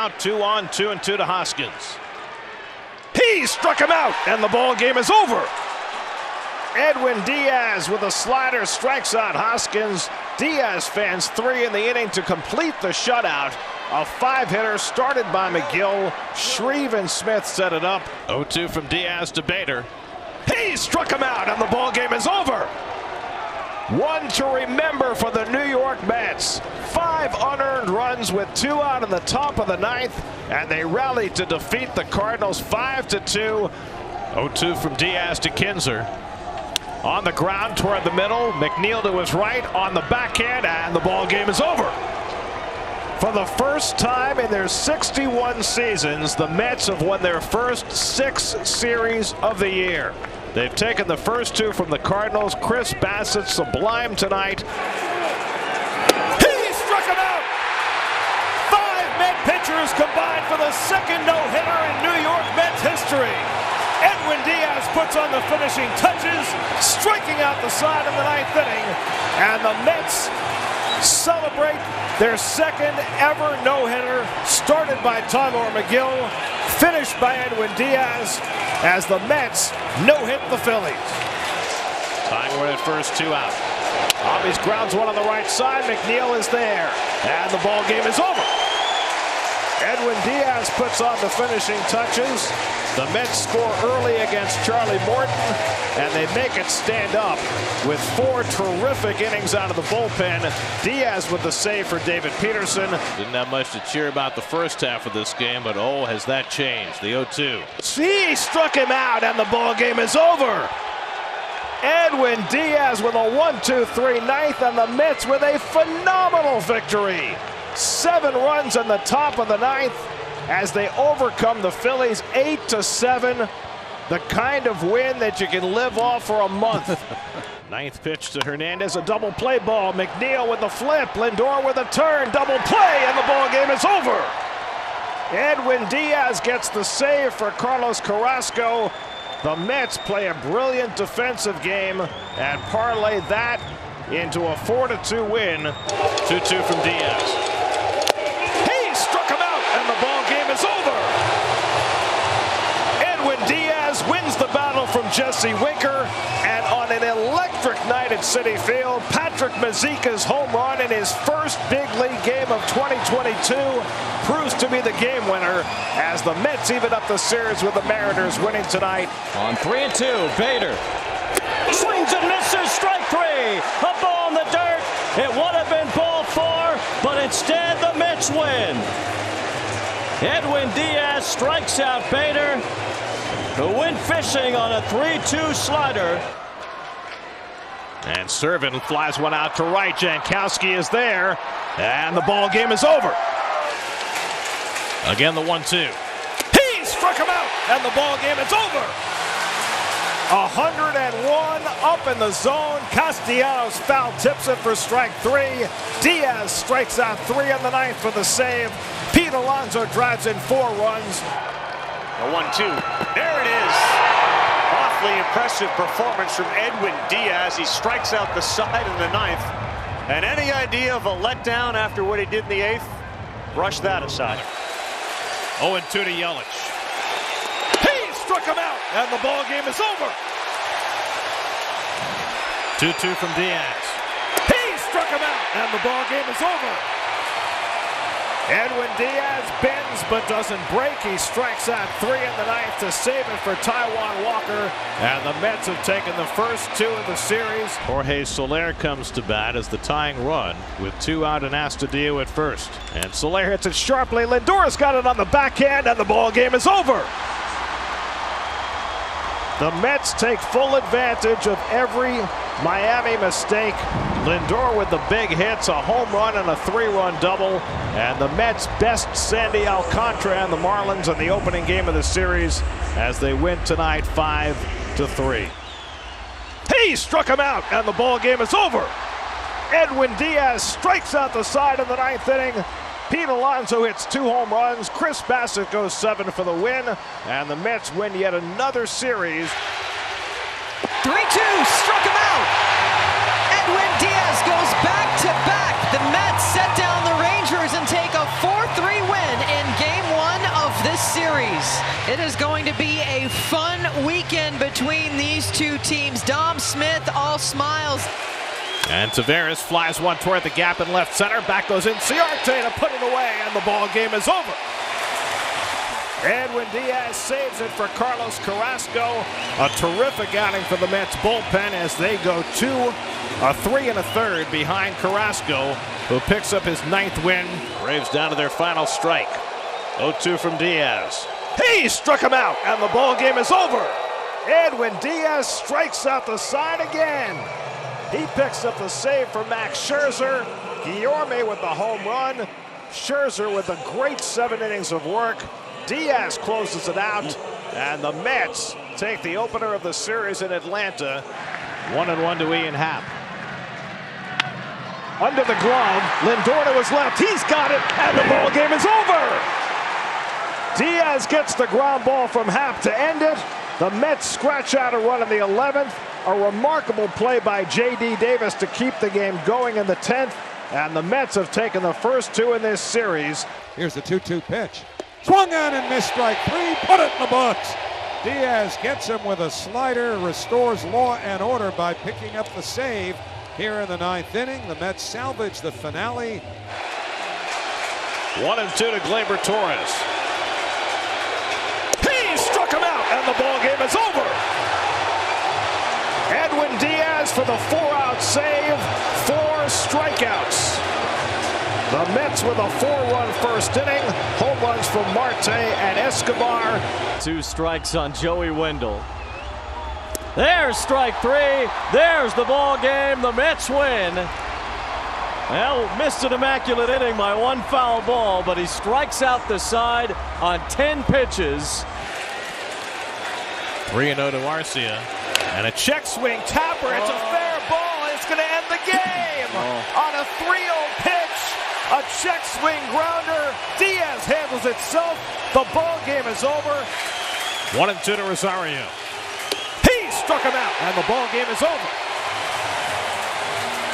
out. 2-on-2 and 2 to Hoskins. He struck him out, and the ball game is over. Edwin Diaz with a slider strikes out Hoskins. Diaz fans 3 in the inning to complete the shutout. A 5-hitter started by McGill. Shreve and Smith set it up. 0-2 from Diaz to Bader. He struck him out, and the ball game is over. One to remember for the New York Mets. 5 unearned runs with 2 out in the top of the 9th, and they rallied to defeat the Cardinals 5-2. 0-2 from Diaz to Kinzer. On the ground toward the middle, McNeil to his right on the backhand, and the ball game is over. For the first time in their 61 seasons, the Mets have won their first 6 series of the year. They've taken the first 2 from the Cardinals. Chris Bassett sublime tonight. He struck him out! 5 Met pitchers combined for the second no-hitter in New York Mets history. Edwin Diaz puts on the finishing touches, striking out the side in the 9th inning, and the Mets celebrate their second ever no-hitter, started by Tyler McGill, finished by Edwin Diaz, as the Mets no-hit the Phillies. Tying run at first, 2 out. Obvious grounds one on the right side. McNeil is there, and the ball game is over. Edwin Diaz puts on the finishing touches. The Mets score early against Charlie Morton, and they make it stand up with 4 terrific innings out of the bullpen. Diaz with the save for David Peterson. Didn't have much to cheer about the first half of this game, but oh, has that changed. The 0-2. He struck him out, and the ball game is over. Edwin Diaz with a 1-2-3 9th, and the Mets with a phenomenal victory. 7 runs in the top of the 9th as they overcome the Phillies 8-7. The kind of win that you can live off for a month. 9th pitch to Hernandez, a double play ball. McNeil with the flip, Lindor with a turn, double play, and the ball game is over. Edwin Diaz gets the save for Carlos Carrasco. The Mets play a brilliant defensive game and parlay that into a 4-2 win. 2-2 from Diaz. And the ball game is over. Edwin Diaz wins the battle from Jesse Winker, and on an electric night at Citi Field, Patrick Mazeika's home run in his first big league game of 2022 proves to be the game winner as the Mets even up the series with the Mariners winning tonight. On 3-2, Bader swings and misses, strike 3. A ball in the dirt. It would have been ball 4, but instead the Mets win. Edwin Diaz strikes out Bader, who went fishing on a 3-2 slider. And Servin flies one out to right. Jankowski is there, and the ball game is over. Again, the 1-2. He struck him out, and the ball game is over. 101 up in the zone. Castellanos foul tips it for strike 3. Diaz strikes out 3 in the 9th for the save. Pete Alonso drives in 4 runs. The 1-2. There it is. Awfully impressive performance from Edwin Diaz. He strikes out the side in the 9th. And any idea of a letdown after what he did in the 8th? Brush that aside. 0-2 to Yelich. He struck him out, and the ball game is over. 2-2 from Diaz. He struck him out, and the ball game is over. Edwin Diaz bends but doesn't break. He strikes out 3 in the 9th to save it for Taijuan Walker. And the Mets have taken the first 2 of the series. Jorge Soler comes to bat as the tying run with 2 out and Astudillo at first. And Soler hits it sharply. Lindor's got it on the backhand, and the ball game is over. The Mets take full advantage of every Miami mistake. Lindor with the big hits, a home run and a 3-run double. And the Mets best Sandy Alcantara and the Marlins in the opening game of the series as they win tonight 5-3. He struck him out, and the ball game is over. Edwin Diaz strikes out the side in the 9th inning. Pete Alonso hits 2 home runs. Chris Bassett goes 7 for the win. And the Mets win yet another series. 3-2, struck him out. Edwin Diaz goes back-to-back. The Mets set down the Rangers and take a 4-3 win in Game series. It is going to be a fun weekend between these two teams. Dom Smith, all smiles. And Tavares flies one toward the gap in left center. Back goes in Ciarte to put it away, and the ball game is over. Edwin Diaz saves it for Carlos Carrasco. A terrific outing for the Mets bullpen as they go 3 1/3 behind Carrasco, who picks up his 9th win. Braves down to their final strike. 0-2 from Diaz. He struck him out, and the ball game is over. Edwin Diaz strikes out the side again. He picks up the save for Max Scherzer. Guillorme with the home run. Scherzer with a great 7 innings of work. Diaz closes it out, and the Mets take the opener of the series in Atlanta. 1-1 to Ian Happ. Under the glove, Lindor to his left. He's got it, and the ball game is over. Diaz gets the ground ball from Happ to end it. The Mets scratch out a run in the 11th. A remarkable play by J.D. Davis to keep the game going in the 10th. And the Mets have taken the first 2 in this series. Here's the 2-2 pitch. Swung on and missed, strike 3. Put it in the books. Diaz gets him with a slider, restores law and order by picking up the save. Here in the 9th inning, the Mets salvage the finale. 1-2 to Gleyber Torres. He struck him out, and the ball game is over. Edwin Diaz for the 4-out save, 4 strikeouts. The Mets with a 4-run first inning. Home runs from Marte and Escobar. 2 strikes on Joey Wendell. There's strike 3. There's the ball game. The Mets win. Well, missed an immaculate inning by 1 foul ball, but he strikes out the side on 10 pitches. 3-0 to Arcia. And a check swing tapper. It's a fair ball. It's going to end the game. On a 3-0 pitch. A check swing grounder. Diaz handles itself. The ball game is over. 1-2 to Rosario. He struck him out, and the ball game is over.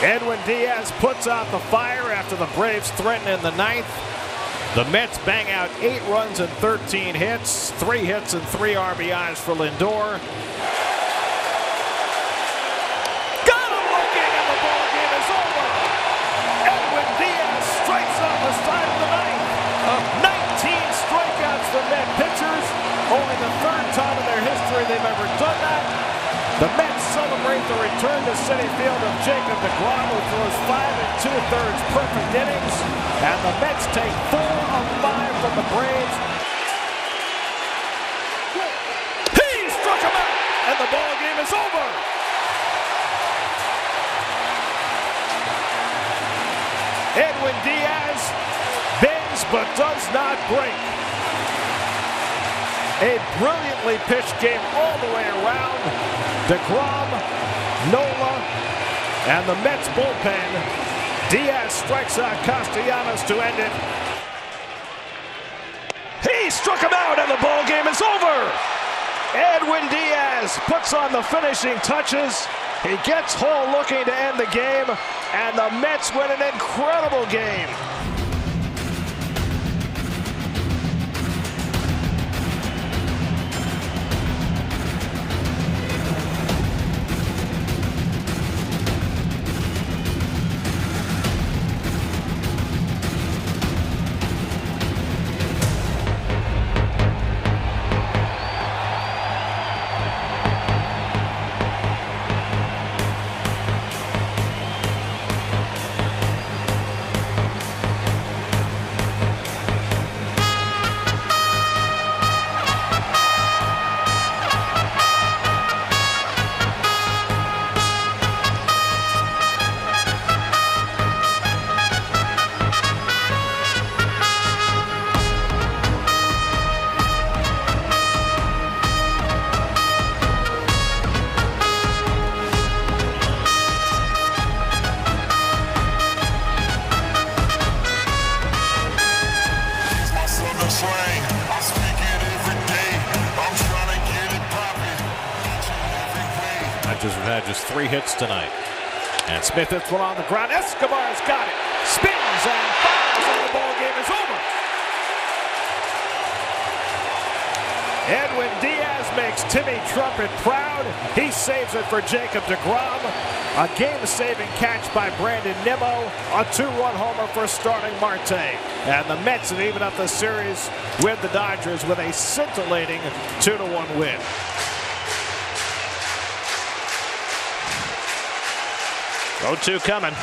Edwin Diaz puts out the fire after the Braves threaten in the 9th. The Mets bang out 8 runs and 13 hits. 3 hits and 3 RBIs for Lindor. Got him looking, and the ball game is over. Edwin Diaz strikes on the side of the 9th. 19 strikeouts for Met pitchers. Only the 3rd time in their history they've ever done that. The Mets celebrate the return to Citi Field of Jacob deGrom, who throws 5 2/3 perfect innings. And the Mets take 4 of 5 from the Braves. He struck him out, and the ball game is over. Edwin Diaz bends but does not break. A brilliantly pitched game all the way around. DeGrom, Nola, and the Mets bullpen. Diaz strikes out Castellanos to end it. He struck him out, and the ball game is over. Edwin Diaz puts on the finishing touches. He gets Hall looking to end the game, and the Mets win an incredible game. Dodgers have had just 3 hits tonight. And Smith hits one on the ground. Escobar's got it. Spins and fires, and the ball game is over. Edwin Diaz makes Timmy Trumpet proud. He saves it for Jacob deGrom. A game-saving catch by Brandon Nimmo. A 2-run homer for starting Marte. And the Mets have even up the series with the Dodgers with a scintillating 2-1 win. Oh, 0-2 coming.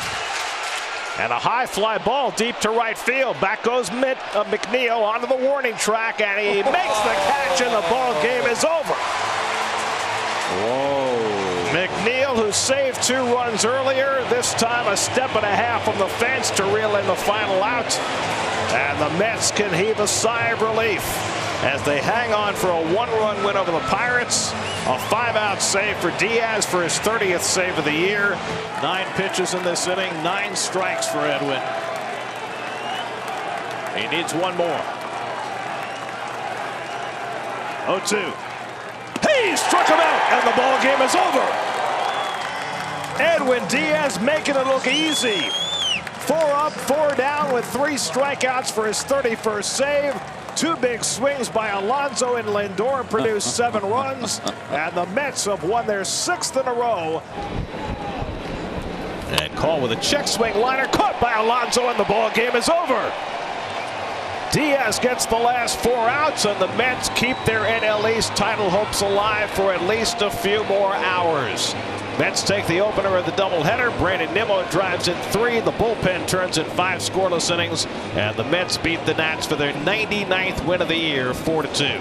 And a high fly ball deep to right field. Back goes McNeil onto the warning track, and he makes the catch, and the ball game is over. Whoa. McNeil, who saved 2 runs earlier, this time a step and a half from the fence to reel in the final out. And the Mets can heave a sigh of relief as they hang on for a 1-run win over the Pirates. A 5-out save for Diaz for his 30th save of the year. 9 pitches in this inning, 9 strikes for Edwin. He needs one more. 0-2. He struck him out, and the ball game is over. Edwin Diaz making it look easy. 4 up, 4 down with 3 strikeouts for his 31st save. 2 big swings by Alonso and Lindor produced 7 runs, and the Mets have won their 6th in a row. And call with a check swing liner caught by Alonso, and the ball game is over. Diaz gets the last 4 outs, and the Mets keep their NL East title hopes alive for at least a few more hours. Mets take the opener of the doubleheader. Brandon Nimmo drives in 3. The bullpen turns in 5 scoreless innings, and the Mets beat the Nats for their 99th win of the year, 4-2.